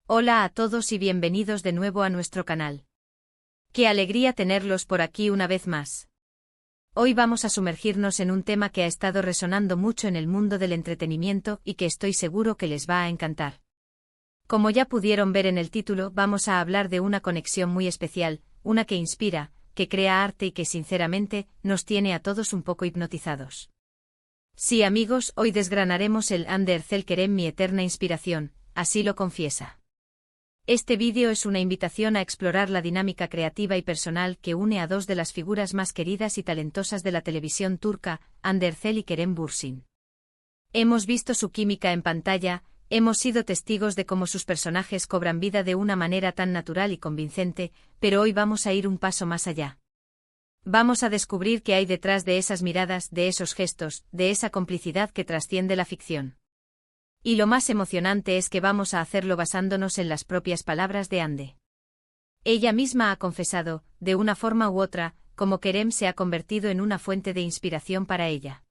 Hola a todos y bienvenidos de nuevo a nuestro canal. Qué alegría tenerlos por aquí una vez más. Hoy vamos a sumergirnos en un tema que ha estado resonando mucho en el mundo del entretenimiento y que estoy seguro que les va a encantar. Como ya pudieron ver en el título, vamos a hablar de una conexión muy especial, una que inspira, que crea arte y que sinceramente nos tiene a todos un poco hipnotizados. Sí, amigos, hoy desgranaremos el Hande Erçel Kerem, mi eterna inspiración, así lo confiesa. Este vídeo es una invitación a explorar la dinámica creativa y personal que une a dos de las figuras más queridas y talentosas de la televisión turca, Hande Erçel y Kerem Bürsin. Hemos visto su química en pantalla, hemos sido testigos de cómo sus personajes cobran vida de una manera tan natural y convincente, pero hoy vamos a ir un paso más allá. Vamos a descubrir qué hay detrás de esas miradas, de esos gestos, de esa complicidad que trasciende la ficción. Y lo más emocionante es que vamos a hacerlo basándonos en las propias palabras de Hande. Ella misma ha confesado, de una forma u otra, cómo Kerem se ha convertido en una fuente de inspiración para ella.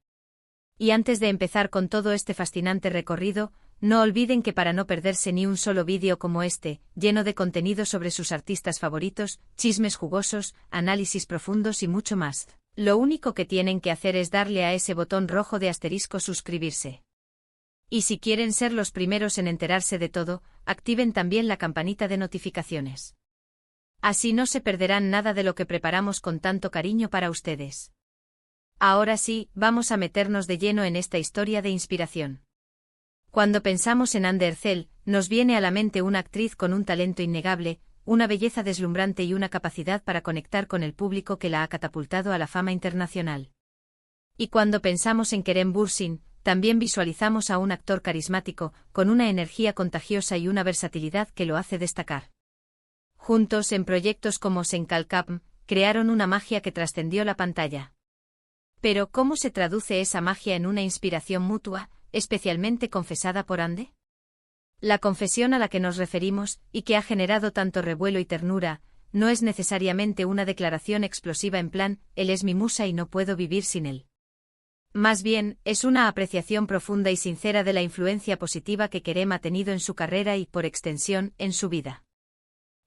Y antes de empezar con todo este fascinante recorrido, no olviden que para no perderse ni un solo vídeo como este, lleno de contenido sobre sus artistas favoritos, chismes jugosos, análisis profundos y mucho más, lo único que tienen que hacer es darle a ese botón rojo de asterisco suscribirse. Y si quieren ser los primeros en enterarse de todo, activen también la campanita de notificaciones. Así no se perderán nada de lo que preparamos con tanto cariño para ustedes. Ahora sí, vamos a meternos de lleno en esta historia de inspiración. Cuando pensamos en Hande Erçel, nos viene a la mente una actriz con un talento innegable, una belleza deslumbrante y una capacidad para conectar con el público que la ha catapultado a la fama internacional. Y cuando pensamos en Kerem Bürsin, también visualizamos a un actor carismático, con una energía contagiosa y una versatilidad que lo hace destacar. Juntos en proyectos como Sen Kalkapm, crearon una magia que trascendió la pantalla. Pero ¿cómo se traduce esa magia en una inspiración mutua, especialmente confesada por Hande? La confesión a la que nos referimos, y que ha generado tanto revuelo y ternura, no es necesariamente una declaración explosiva en plan, él es mi musa y no puedo vivir sin él. Más bien, es una apreciación profunda y sincera de la influencia positiva que Kerem ha tenido en su carrera y, por extensión, en su vida.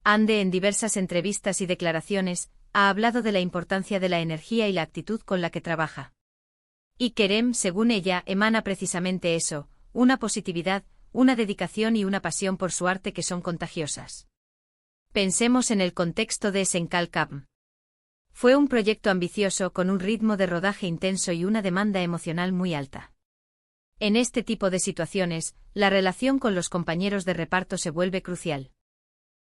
Hande, en diversas entrevistas y declaraciones, ha hablado de la importancia de la energía y la actitud con la que trabaja. Y Kerem, según ella, emana precisamente eso, una positividad, una dedicación y una pasión por su arte que son contagiosas. Pensemos en el contexto de Sen Kalkapm. Fue un proyecto ambicioso con un ritmo de rodaje intenso y una demanda emocional muy alta. En este tipo de situaciones, la relación con los compañeros de reparto se vuelve crucial.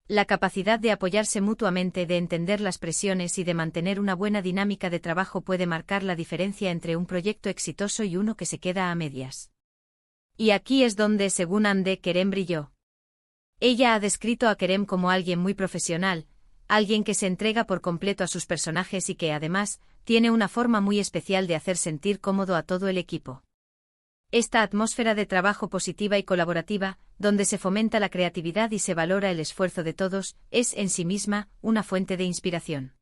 La capacidad de apoyarse mutuamente, de entender las presiones y de mantener una buena dinámica de trabajo puede marcar la diferencia entre un proyecto exitoso y uno que se queda a medias. Y aquí es donde, según Hande, Kerem brilló. Ella ha descrito a Kerem como alguien muy profesional, alguien que se entrega por completo a sus personajes y que, además, tiene una forma muy especial de hacer sentir cómodo a todo el equipo. Esta atmósfera de trabajo positiva y colaborativa, donde se fomenta la creatividad y se valora el esfuerzo de todos, es en sí misma una fuente de inspiración.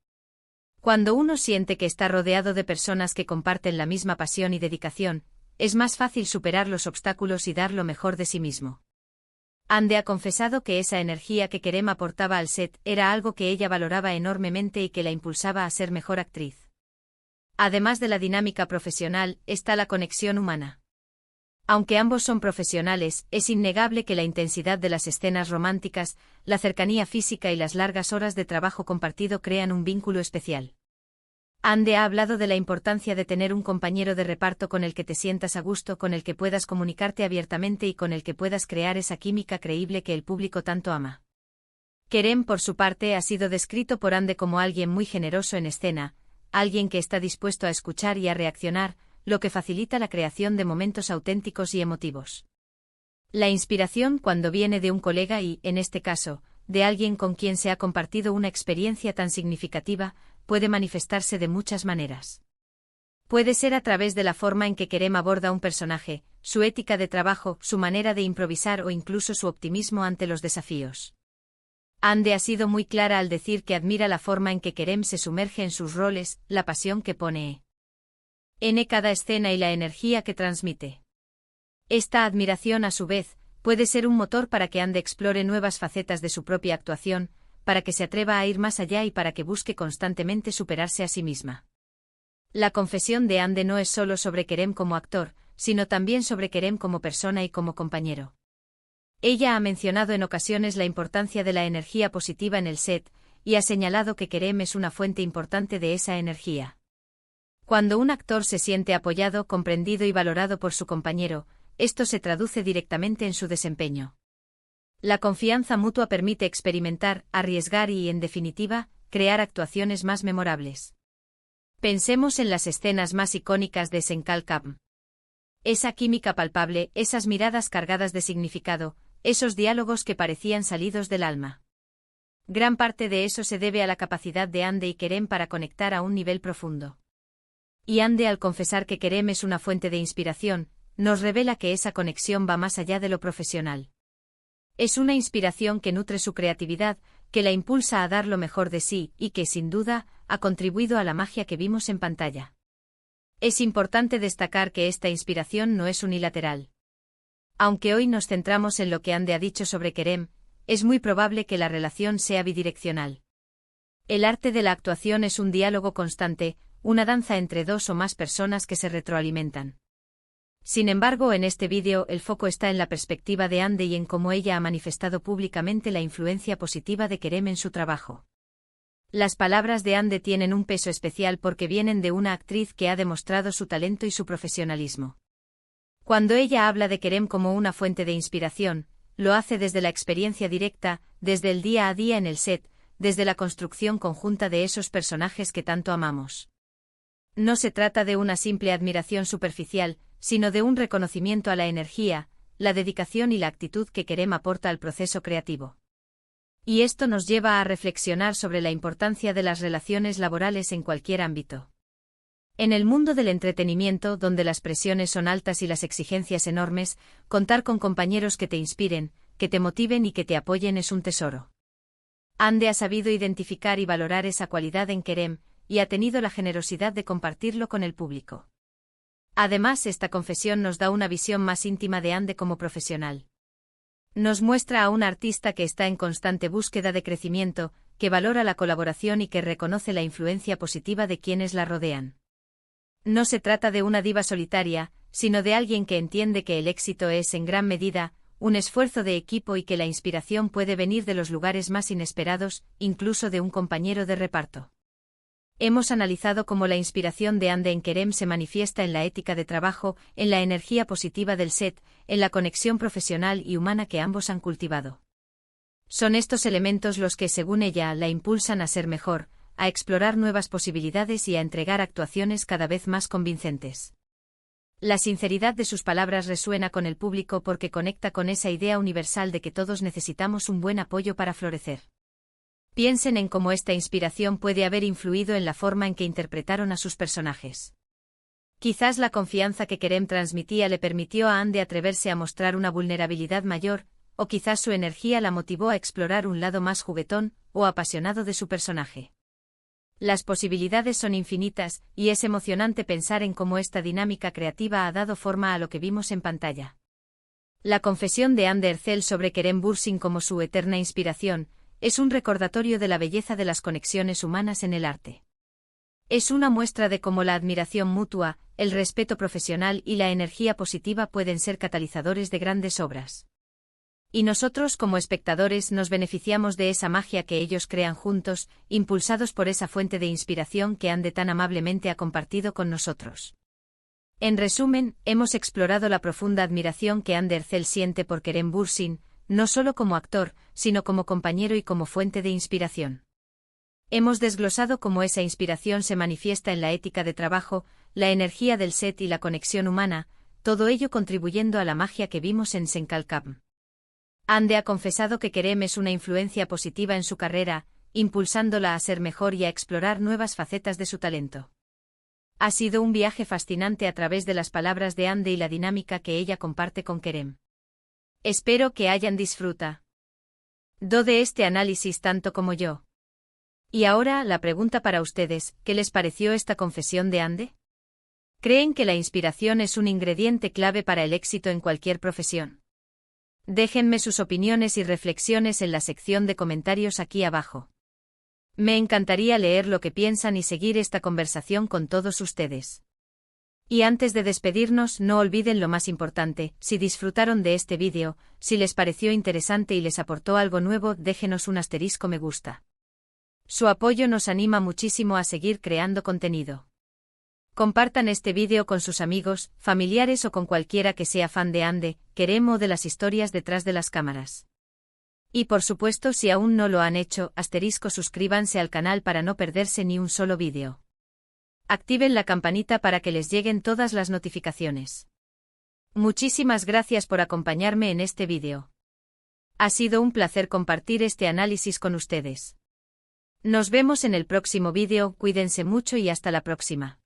Cuando uno siente que está rodeado de personas que comparten la misma pasión y dedicación, es más fácil superar los obstáculos y dar lo mejor de sí mismo. Hande ha confesado que esa energía que Kerem aportaba al set era algo que ella valoraba enormemente y que la impulsaba a ser mejor actriz. Además de la dinámica profesional, está la conexión humana. Aunque ambos son profesionales, es innegable que la intensidad de las escenas románticas, la cercanía física y las largas horas de trabajo compartido crean un vínculo especial. Hande ha hablado de la importancia de tener un compañero de reparto con el que te sientas a gusto, con el que puedas comunicarte abiertamente y con el que puedas crear esa química creíble que el público tanto ama. Kerem, por su parte, ha sido descrito por Hande como alguien muy generoso en escena, alguien que está dispuesto a escuchar y a reaccionar, lo que facilita la creación de momentos auténticos y emotivos. La inspiración, cuando viene de un colega y, en este caso, de alguien con quien se ha compartido una experiencia tan significativa, puede manifestarse de muchas maneras. Puede ser a través de la forma en que Kerem aborda un personaje, su ética de trabajo, su manera de improvisar o incluso su optimismo ante los desafíos. Hande ha sido muy clara al decir que admira la forma en que Kerem se sumerge en sus roles, la pasión que pone en cada escena y la energía que transmite. Esta admiración, a su vez, puede ser un motor para que Ande explore nuevas facetas de su propia actuación, para que se atreva a ir más allá y para que busque constantemente superarse a sí misma. La confesión de Ande no es solo sobre Kerem como actor, sino también sobre Kerem como persona y como compañero. Ella ha mencionado en ocasiones la importancia de la energía positiva en el set, y ha señalado que Kerem es una fuente importante de esa energía. Cuando un actor se siente apoyado, comprendido y valorado por su compañero, esto se traduce directamente en su desempeño. La confianza mutua permite experimentar, arriesgar y, en definitiva, crear actuaciones más memorables. Pensemos en las escenas más icónicas de Senkalkam. Esa química palpable, esas miradas cargadas de significado, esos diálogos que parecían salidos del alma. Gran parte de eso se debe a la capacidad de Ande y Kerem para conectar a un nivel profundo. Y Ande, al confesar que Kerem es una fuente de inspiración, nos revela que esa conexión va más allá de lo profesional. Es una inspiración que nutre su creatividad, que la impulsa a dar lo mejor de sí y que, sin duda, ha contribuido a la magia que vimos en pantalla. Es importante destacar que esta inspiración no es unilateral. Aunque hoy nos centramos en lo que Ande ha dicho sobre Kerem, es muy probable que la relación sea bidireccional. El arte de la actuación es un diálogo constante, una danza entre dos o más personas que se retroalimentan. Sin embargo, en este vídeo el foco está en la perspectiva de Ande y en cómo ella ha manifestado públicamente la influencia positiva de Kerem en su trabajo. Las palabras de Ande tienen un peso especial porque vienen de una actriz que ha demostrado su talento y su profesionalismo. Cuando ella habla de Kerem como una fuente de inspiración, lo hace desde la experiencia directa, desde el día a día en el set, desde la construcción conjunta de esos personajes que tanto amamos. No se trata de una simple admiración superficial, sino de un reconocimiento a la energía, la dedicación y la actitud que Kerem aporta al proceso creativo. Y esto nos lleva a reflexionar sobre la importancia de las relaciones laborales en cualquier ámbito. En el mundo del entretenimiento, donde las presiones son altas y las exigencias enormes, contar con compañeros que te inspiren, que te motiven y que te apoyen es un tesoro. Ande ha sabido identificar y valorar esa cualidad en Kerem, y ha tenido la generosidad de compartirlo con el público. Además, esta confesión nos da una visión más íntima de Ande como profesional. Nos muestra a un artista que está en constante búsqueda de crecimiento, que valora la colaboración y que reconoce la influencia positiva de quienes la rodean. No se trata de una diva solitaria, sino de alguien que entiende que el éxito es, en gran medida, un esfuerzo de equipo y que la inspiración puede venir de los lugares más inesperados, incluso de un compañero de reparto. Hemos analizado cómo la inspiración de Ande en Kerem se manifiesta en la ética de trabajo, en la energía positiva del set, en la conexión profesional y humana que ambos han cultivado. Son estos elementos los que, según ella, la impulsan a ser mejor, a explorar nuevas posibilidades y a entregar actuaciones cada vez más convincentes. La sinceridad de sus palabras resuena con el público porque conecta con esa idea universal de que todos necesitamos un buen apoyo para florecer. Piensen en cómo esta inspiración puede haber influido en la forma en que interpretaron a sus personajes. Quizás la confianza que Kerem transmitía le permitió a Ande atreverse a mostrar una vulnerabilidad mayor, o quizás su energía la motivó a explorar un lado más juguetón o apasionado de su personaje. Las posibilidades son infinitas, y es emocionante pensar en cómo esta dinámica creativa ha dado forma a lo que vimos en pantalla. La confesión de Ande Erçel sobre Kerem Bürsin como su eterna inspiración es un recordatorio de la belleza de las conexiones humanas en el arte. Es una muestra de cómo la admiración mutua, el respeto profesional y la energía positiva pueden ser catalizadores de grandes obras. Y nosotros como espectadores nos beneficiamos de esa magia que ellos crean juntos, impulsados por esa fuente de inspiración que Ande tan amablemente ha compartido con nosotros. En resumen, hemos explorado la profunda admiración que Ande Erçel siente por Kerem Bürsin, no solo como actor, sino como compañero y como fuente de inspiración. Hemos desglosado cómo esa inspiración se manifiesta en la ética de trabajo, la energía del set y la conexión humana, todo ello contribuyendo a la magia que vimos en Senkalkam. Ande ha confesado que Kerem es una influencia positiva en su carrera, impulsándola a ser mejor y a explorar nuevas facetas de su talento. Ha sido un viaje fascinante a través de las palabras de Ande y la dinámica que ella comparte con Kerem. Espero que hayan disfrutado de este análisis tanto como yo. Y ahora, la pregunta para ustedes, ¿qué les pareció esta confesión de Ande? ¿Creen que la inspiración es un ingrediente clave para el éxito en cualquier profesión? Déjenme sus opiniones y reflexiones en la sección de comentarios aquí abajo. Me encantaría leer lo que piensan y seguir esta conversación con todos ustedes. Y antes de despedirnos, no olviden lo más importante: si disfrutaron de este vídeo, si les pareció interesante y les aportó algo nuevo, déjenos un asterisco me gusta. Su apoyo nos anima muchísimo a seguir creando contenido. Compartan este vídeo con sus amigos, familiares o con cualquiera que sea fan de Ande, Querem o de las historias detrás de las cámaras. Y por supuesto, si aún no lo han hecho, suscríbanse al canal para no perderse ni un solo vídeo. Activen la campanita para que les lleguen todas las notificaciones. Muchísimas gracias por acompañarme en este vídeo. Ha sido un placer compartir este análisis con ustedes. Nos vemos en el próximo vídeo, cuídense mucho y hasta la próxima.